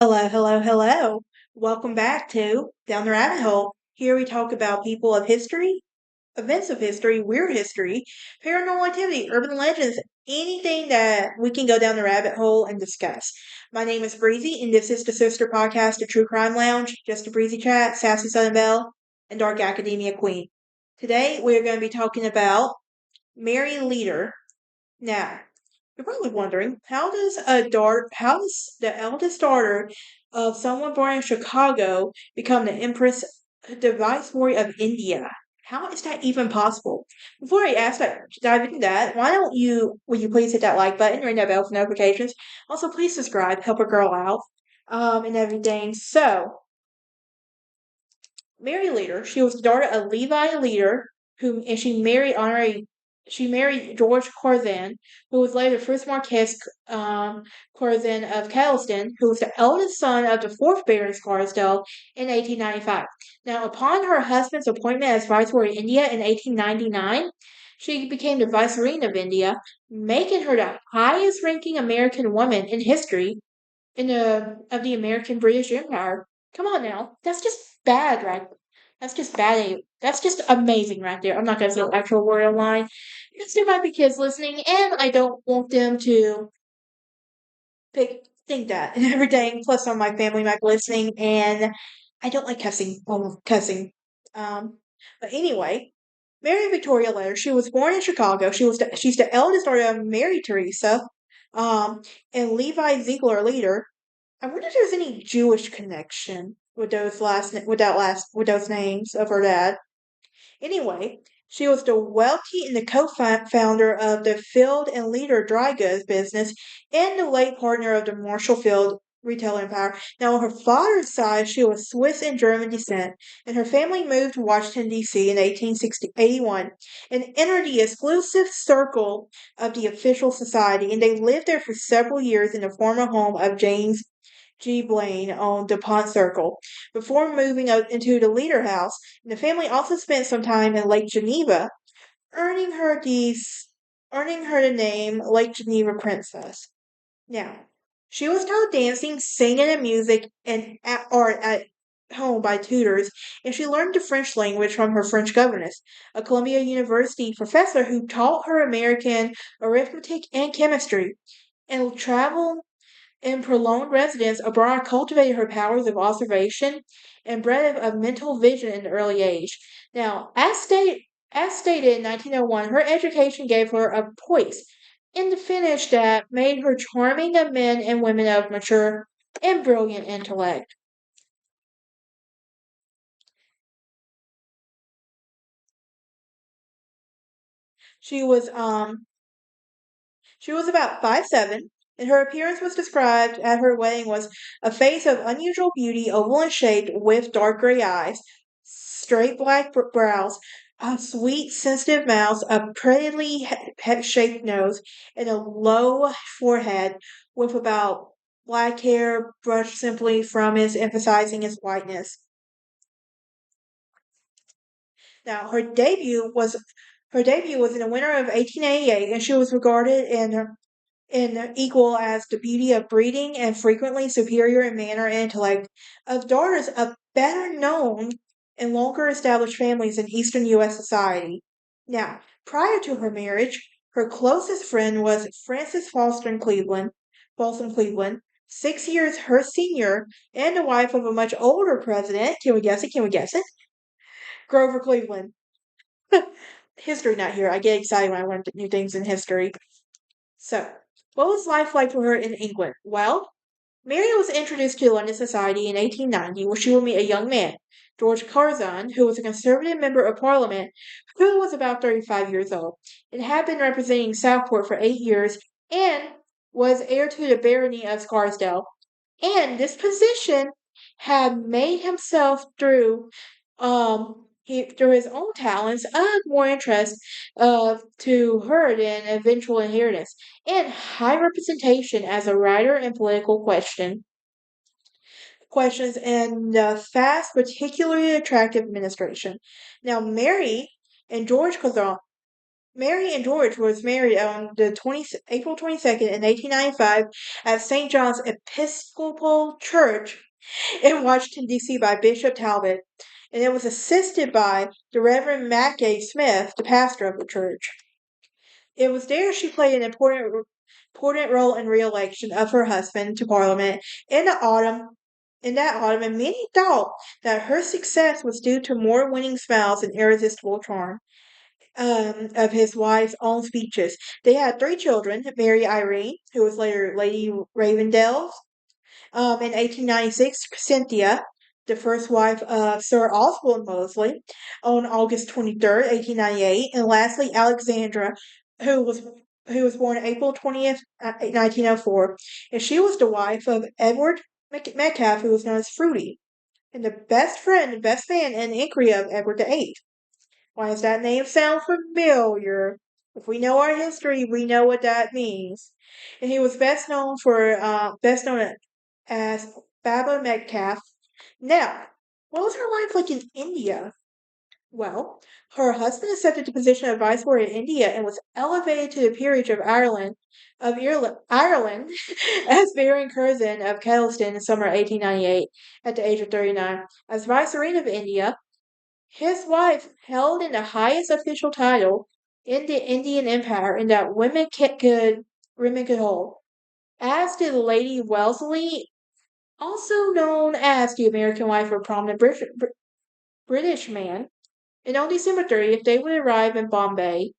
Hello, hello, hello. Welcome back to Down the Rabbit Hole. Here we talk about people of history, events of history, weird history, paranormal activity, urban legends, anything that we can go down the rabbit hole and discuss. My name is Breezy, and this is the sister podcast of True Crime Lounge, Just a Breezy Chat, Sassy Southern Belle, and Dark Academia Queen. Today we are going to be talking about Mary Leader. Now, you're probably wondering, how does the eldest daughter of someone born in Chicago become the Empress, the Viceroy of India? How is that even possible? Before I dive into that, will you please hit that like button, ring that bell for notifications. Also, please subscribe, help a girl out, and everything. So, Mary Leader. She was the daughter of Levi Leader, and she married George Curzon, who was later the first Marquess Curzon of Chelmsford, who was the eldest son of the fourth Baron Scarsdale in 1895. Now, upon her husband's appointment as Viceroy of India in 1899, she became the vicereine of India, making her the highest-ranking American woman in history of the American British Empire. Come on now, that's just bad, right? That's just bad. That's just amazing right there. I'm not gonna say the actual word online because there might be kids listening, and I don't want them to think that and everything. Plus, some of my family might be listening, and I don't like cussing. Cussing. Um, but anyway, Mary Victoria Leiter. She was born in Chicago. She's the eldest daughter of Mary Teresa, and Levi Ziegler Leader. I wonder if there's any Jewish connection with with those names of her dad. Anyway, she was the wealthy and the co-founder of the Field and Leader dry goods business and the late partner of the Marshall Field retail empire. Now, on her father's side, she was Swiss and German descent, and her family moved to Washington, D.C. in 1881 and entered the exclusive circle of the official society, and they lived there for several years in the former home of James G. Blaine on DuPont Circle before moving out into the Leader House. And the family also spent some time in Lake Geneva, earning her these earning her the name Lake Geneva Princess. Now, she was taught dancing, singing, and music and art at home by tutors, and she learned the French language from her French governess, a Columbia University professor who taught her American arithmetic and chemistry, and travel in prolonged residence abroad cultivated her powers of observation and breadth of mental vision in early age. Now, as stated in 1901, her education gave her a poise in the finish that made her charming to men and women of mature and brilliant intellect. She was um she was about 5'7", and her appearance was described at her wedding was a face of unusual beauty, oval in shape, with dark gray eyes, straight black brows, a sweet, sensitive mouth, a prettily shaped nose, and a low forehead with about black hair brushed simply from it, emphasizing its whiteness. Now, her debut was in the winter of 1888, and she was regarded in equal as the beauty of breeding and frequently superior in manner and intellect of daughters of better known and longer established families in Eastern U.S. society. Now, prior to her marriage, her closest friend was Frances Folsom Cleveland, 6 years her senior, and the wife of a much older president. Can we guess it? Can we guess it? Grover Cleveland. History not here. I get excited when I learn new things in history. So, what was life like for her in England? Well, Mary was introduced to London society in 1890, where she would meet a young man, George Curzon, who was a Conservative member of Parliament who was about 35 years old and had been representing Southport for 8 years and was heir to the barony of Scarsdale. And this position had made himself through his own talents of more interest to her than eventual inheritance and high representation as a writer in political questions and fast, particularly attractive administration. Now, Mary and George Curzon. Mary and George was married on the April 22nd in 1895 at St. John's Episcopal Church in Washington, D.C. by Bishop Talbot, and it was assisted by the Reverend Mackay Smith, the pastor of the church. It was there she played an important role in re-election of her husband to Parliament in the autumn. In that autumn, and many thought that her success was due to more winning smiles and irresistible charm of his wife's own speeches. They had three children: Mary Irene, who was later Lady Ravendale, in 1896, Cynthia, the first wife of Sir Oswald Mosley, on August 23rd, 1898, and lastly Alexandra, who was who was born April 20th, 1904, and she was the wife of Edward Metcalfe, who was known as Fruity, and the best friend and best man and inquiry of Edward VIII. Why does that name sound familiar? If we know our history, we know what that means. And he was best known as Baba Metcalfe. Now, what was her life like in India? Well, her husband accepted the position of viceroy in India and was elevated to the peerage of Ireland as Baron Curzon of Kettleston in summer 1898 at the age of 39. As vicereine of India, his wife held in the highest official title in the Indian Empire and that women could hold, as did Lady Wellesley, also known as the American wife of a prominent British man. And on December 30th, they would arrive in Bombay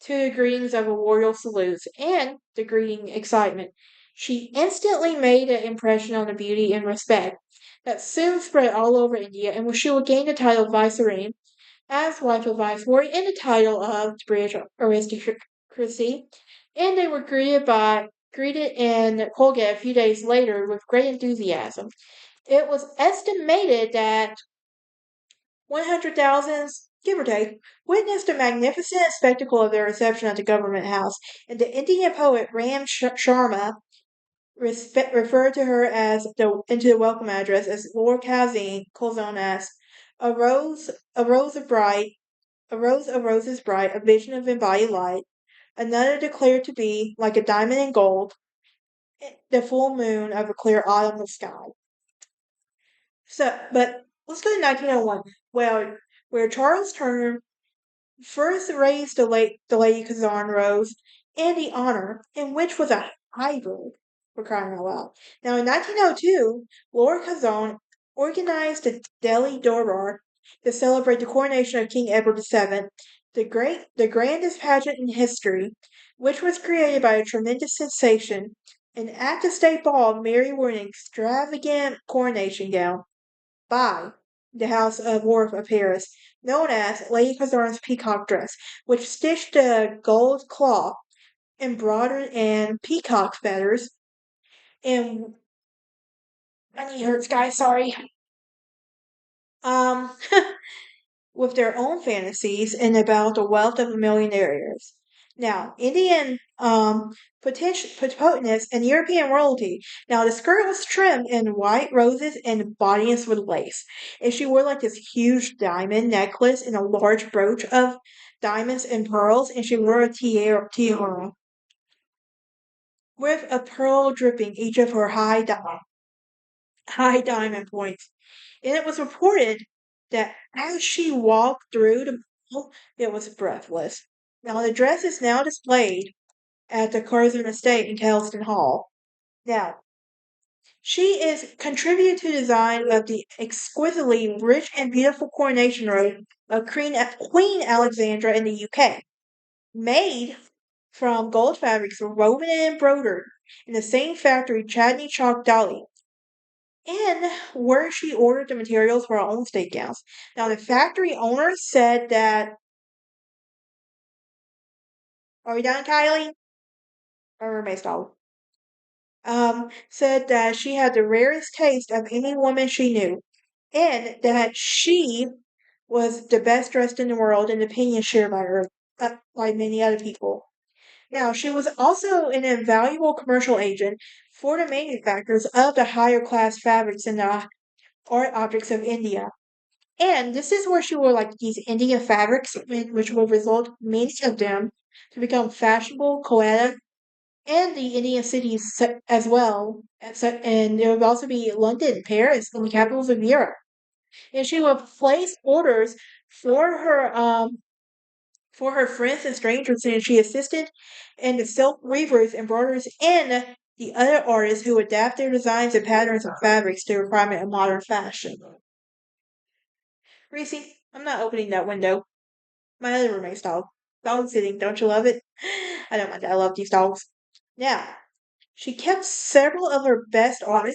to the greetings of a royal salute and the greeting excitement. She instantly made an impression on the beauty and respect that soon spread all over India, and she would gain the title of vicereine as wife of viceroy and the title of the British aristocracy. And they were greeted in Colgate a few days later with great enthusiasm. It was estimated that 100,000, give or take, witnessed the magnificent spectacle of their reception at the government house, and the Indian poet Ram Sharma referred to her into the welcome address as Lord Curzon as a rose, a rose of bright, a rose of roses bright, a vision of embodied light. Another declared to be like a diamond in gold, the full moon of a clear autumnal sky. But let's go to 1901, where Charles Turner first raised the Lady Curzon rose in the honor, in which was a hybrid, for crying out loud. Now, in 1902, Lord Curzon organized the Delhi Durbar to celebrate the coronation of King Edward VII, the grandest pageant in history, which was created by a tremendous sensation. And at the state ball, Mary wore an extravagant coronation gown by the House of Worth of Paris, known as Lady Curzon's peacock dress, which stitched a gold cloth embroidered in peacock feathers. And my knee hurts, guys. Sorry. Um, with their own fantasies and about the wealth of the millionaires. Now, Indian potentials and European royalty. Now, the skirt was trimmed in white roses and bodice with lace. And she wore like this huge diamond necklace and a large brooch of diamonds and pearls. And she wore a tiara with a pearl dripping each of her high diamond points. And it was reported that as she walked through the mall, it was breathless. Now, the dress is now displayed at the Curzon Estate in Kelston Hall. Now, she is contributed to the design of the exquisitely rich and beautiful coronation robe of Queen Alexandra in the UK, made from gold fabrics woven and embroidered in the same factory, Chandni Chowk, Delhi, and where she ordered the materials for her own state gowns. Now, the factory owner said that, are we done, Kylie? Or may stop? Said that she had the rarest taste of any woman she knew, and that she was the best dressed in the world, an opinion shared by her, by many other people. Now, she was also an invaluable commercial agent for the manufacturers of the higher class fabrics and the art objects of India. And this is where she wore like these Indian fabrics, which will result many of them to become fashionable, Calcutta, and the Indian cities as well. And there would also be London, Paris, and the capitals of Europe. And she would place orders for her for her friends and strangers, and she assisted in the silk weavers, embroiderers, and the other artists who adapt their designs and patterns of fabrics to the requirement of modern fashion. Reese, I'm not opening that window. My other roommate's dog. Dog sitting, don't you love it? I don't mind that. I love these dogs. Now, she kept several of her best art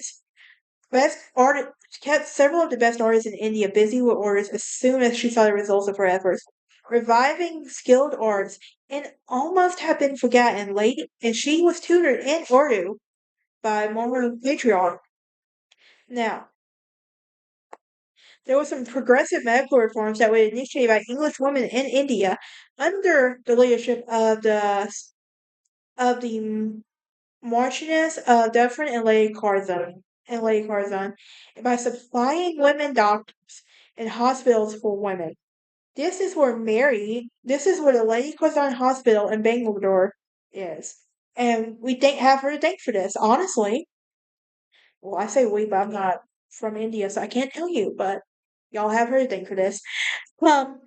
kept several of the best artists in India busy with orders as soon as she saw the results of her efforts. Reviving skilled arts and almost had been forgotten late, and she was tutored in Urdu by Muhammad patriarch. Now, there were some progressive medical reforms that were initiated by English women in India under the leadership of the Marchioness of Dufferin and Lady Curzon, by supplying women doctors and hospitals for women. This is where the Lady Curzon Hospital in Bangalore is. And have her to thank for this, honestly. Well, I say we, but I'm not from India, so I can't tell you, but y'all have her to thank for this. Um,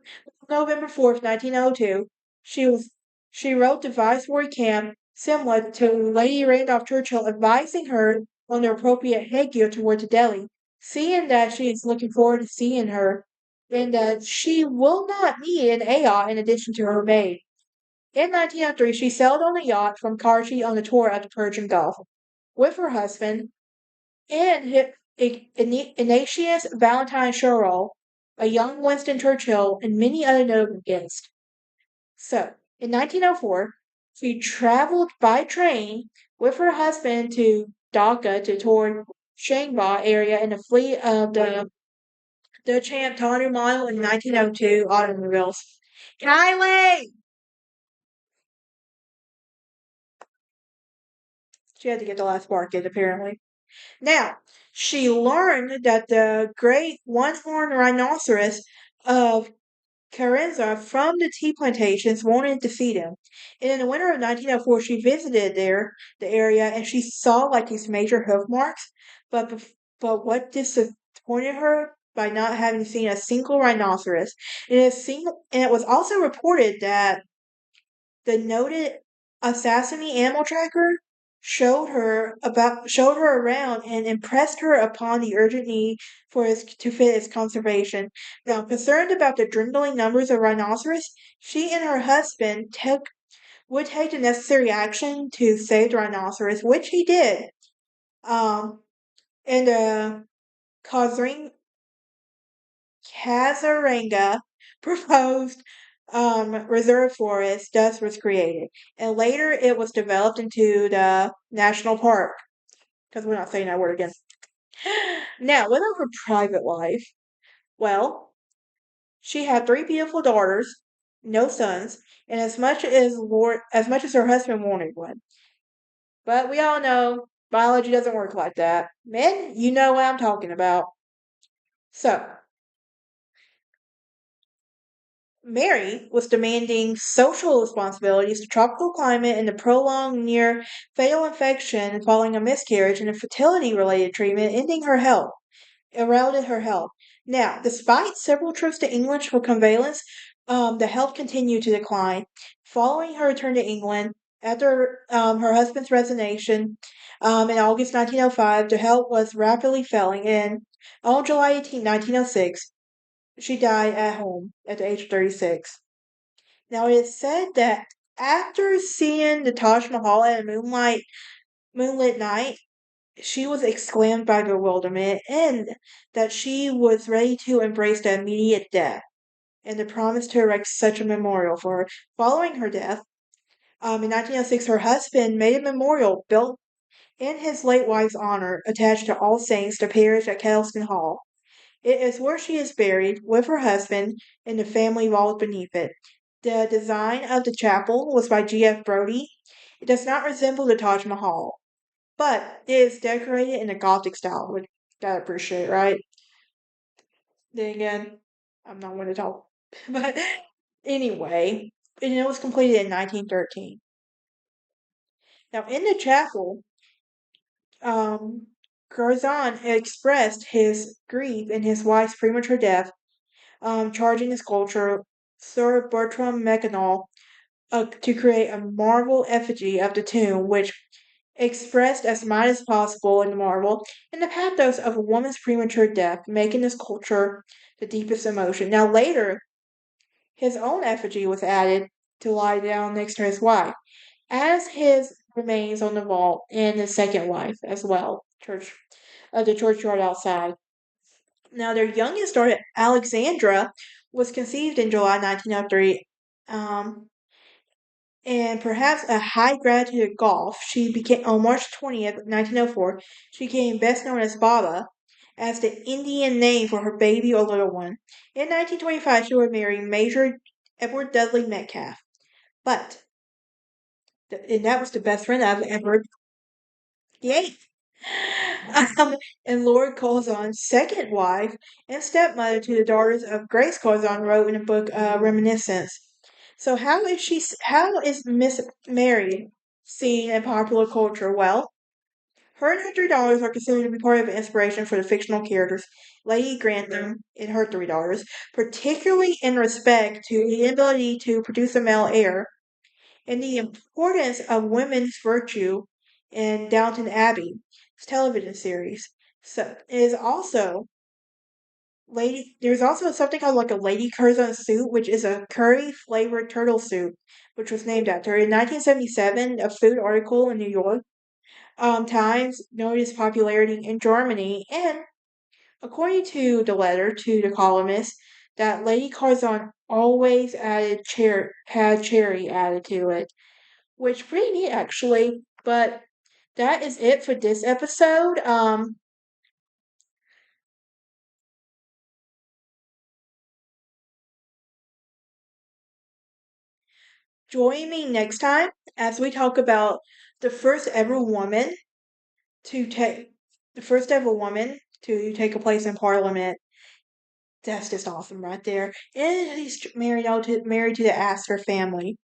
November 4th, 1902, she was she wrote to Viceroy Camp Simla to Lady Randolph Churchill advising her on the appropriate headgear to wear to Delhi, seeing that she is looking forward to seeing her and that she will not need an AR in addition to her maid. In 1903, she sailed on a yacht from Karachi on a tour of the Persian Gulf with her husband and Ignatius Valentine Sherrill, a young Winston Churchill, and many other notable guests. So, in 1904, she traveled by train with her husband to Dhaka to tour Shangba area in a fleet of the Champ Tawny model in 1902 automobiles. Kylie! She had to get the last bark in, apparently. Now, she learned that the great one-horned rhinoceros of Carenza from the tea plantations wanted to feed him. And in the winter of 1904, she visited the area, and she saw like these major hoof marks. But but what disappointed her by not having seen a single rhinoceros, and it was also reported that the noted Assassini animal tracker showed her around and impressed her upon the urgent need to fit its conservation. Now, concerned about the dwindling numbers of rhinoceros, she and her husband would take the necessary action to save the rhinoceros, which he did. Um, and the Kazring Kazaranga proposed reserve forest thus was created, and later it was developed into the national park. Because we're not saying that word again. Now, what about her private life? Well, she had three beautiful daughters, no sons, and as much as her husband wanted one. But we all know biology doesn't work like that. Men, you know what I'm talking about. So, Mary was demanding social responsibilities, the tropical climate, and the prolonged near fatal infection following a miscarriage and a fertility related treatment ending her health, eroded her health. Now, despite several trips to England for convalescence, the health continued to decline. Following her return to England, after her husband's resignation in August 1905, the health was rapidly failing, and on July 18, 1906, she died at home at the age of 36. Now, it is said that after seeing the Taj Mahal at a moonlit night, she was exclaimed by bewilderment and that she was ready to embrace the immediate death and the promise to erect such a memorial for her. Following her death, in 1906, her husband made a memorial built in his late wife's honor attached to All Saints, the parish at Kettleston Hall. It is where she is buried with her husband in the family vault beneath it. The design of the chapel was by G.F. Brodie. It does not resemble the Taj Mahal, but it is decorated in a Gothic style, which I appreciate, right? Then again, I'm not going to talk. But anyway, and it was completed in 1913. Now, in the chapel, um, Curzon expressed his grief in his wife's premature death, charging the sculptor Sir Bertram Mackennal to create a marble effigy of the tomb, which expressed as much as possible in the marble in the pathos of a woman's premature death, making this culture the deepest emotion. Now, later, his own effigy was added to lie down next to his wife, as his remains on the vault and his second wife as well, the churchyard outside. Now, their youngest daughter, Alexandra, was conceived in July 1903. Um, and perhaps a high gratitude golf, she became on March 20th, 1904. She became best known as Baba, as the Indian name for her baby or little one. In 1925, she would marry Major Edward Dudley Metcalf, but and that was the best friend of Edward VIII. And Lord Curzon's second wife and stepmother to the daughters of Grace Curzon wrote in a book, Reminiscence. So how is Miss Mary seen in popular culture? Well, her and her three daughters are considered to be part of an inspiration for the fictional characters Lady Grantham and her three daughters, particularly in respect to the inability to produce a male heir and the importance of women's virtue in Downton Abbey television series. So it is also there's also something called like a Lady Curzon soup, which is a curry flavored turtle soup, which was named after her. In 1977, a food article in New York Times noted its popularity in Germany, and according to the letter to the columnist, that Lady Curzon always had cherry added to it, which pretty neat actually. But that is it for this episode. Join me next time as we talk about the first ever woman to take the first ever woman to take a place in Parliament. That's just awesome right there. And he's married to the Astor family.